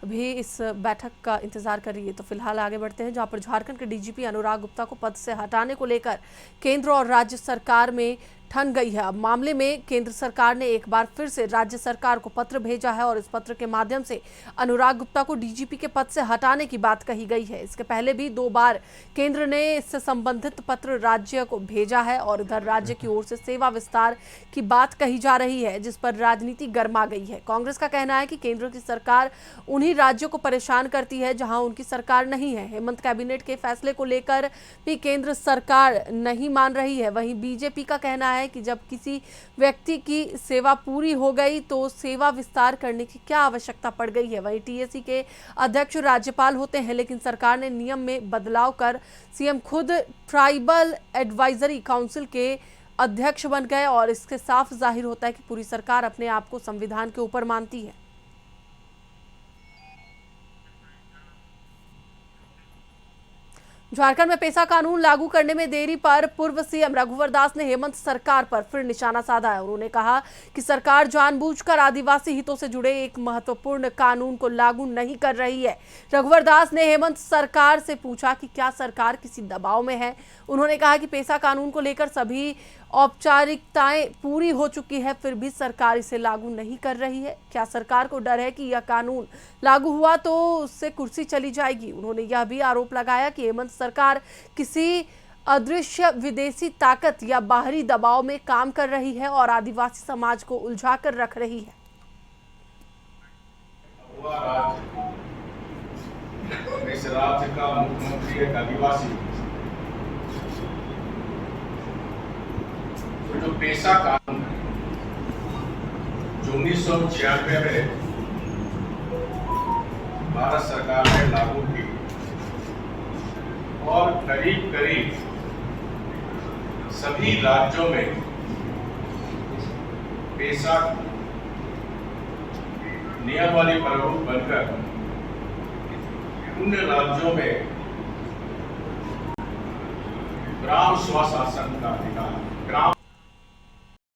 भी इस बैठक का इंतजार कर रही है। तो फिलहाल आगे बढ़ते हैं, जहां पर झारखंड के डीजीपी अनुराग गुप्ता को पद से हटाने को लेकर केंद्र और राज्य सरकार में ठन गई है। अब मामले में केंद्र सरकार ने एक बार फिर से राज्य सरकार को पत्र भेजा है और इस पत्र के माध्यम से अनुराग गुप्ता को डीजीपी के पद से हटाने की बात कही गई है। इसके पहले भी 2 बार केंद्र ने इससे संबंधित पत्र राज्य को भेजा है और इधर राज्य की ओर से सेवा विस्तार की बात कही जा रही है, जिस पर राजनीति गर्मा गई है। कांग्रेस का कहना है कि केंद्र की सरकार उन्हीं राज्यों को परेशान करती है जहां उनकी सरकार नहीं है। हेमंत कैबिनेट के फैसले को लेकर भी केंद्र सरकार नहीं मान रही है। वहीं बीजेपी का कहना है कि जब किसी व्यक्ति की सेवा पूरी हो गई तो सेवा विस्तार करने की क्या आवश्यकता पड़ गई है। वहीं टीएसी के अध्यक्ष राज्यपाल होते हैं, लेकिन सरकार ने नियम में बदलाव कर सीएम खुद ट्राइबल एडवाइजरी काउंसिल के अध्यक्ष बन गए और इससे साफ जाहिर होता है कि पूरी सरकार अपने आप को संविधान के ऊपर मानती है। झारखंड में पेसा कानून लागू करने में देरी पर पूर्व सीएम रघुवर दास ने हेमंत सरकार पर फिर निशाना साधा है। उन्होंने कहा कि सरकार जानबूझकर आदिवासी हितों से जुड़े एक महत्वपूर्ण कानून को लागू नहीं कर रही है। रघुवर दास ने हेमंत सरकार से पूछा कि क्या सरकार किसी दबाव में है। उन्होंने कहा कि पेसा कानून को लेकर सभी औपचारिकताएं पूरी हो चुकी है, फिर भी सरकार इसे लागू नहीं कर रही है। क्या सरकार को डर है कि यह कानून लागू हुआ तो उससे कुर्सी चली जाएगी। उन्होंने यह भी आरोप लगाया कि हेमंत सरकार किसी अदृश्य विदेशी ताकत या बाहरी दबाव में काम कर रही है और आदिवासी समाज को उलझाकर रख रही है। इस राज्य का मुख्यमंत्री एक आदिवासी, तो जो पेसा कानून जो 1996 में भारत सरकार ने लागू की और करीब करीब सभी राज्यों में पेसा नियमावली प्रयोग बनकर उन राज्यों में ग्राम स्वशासन का अधिकार, ग्राम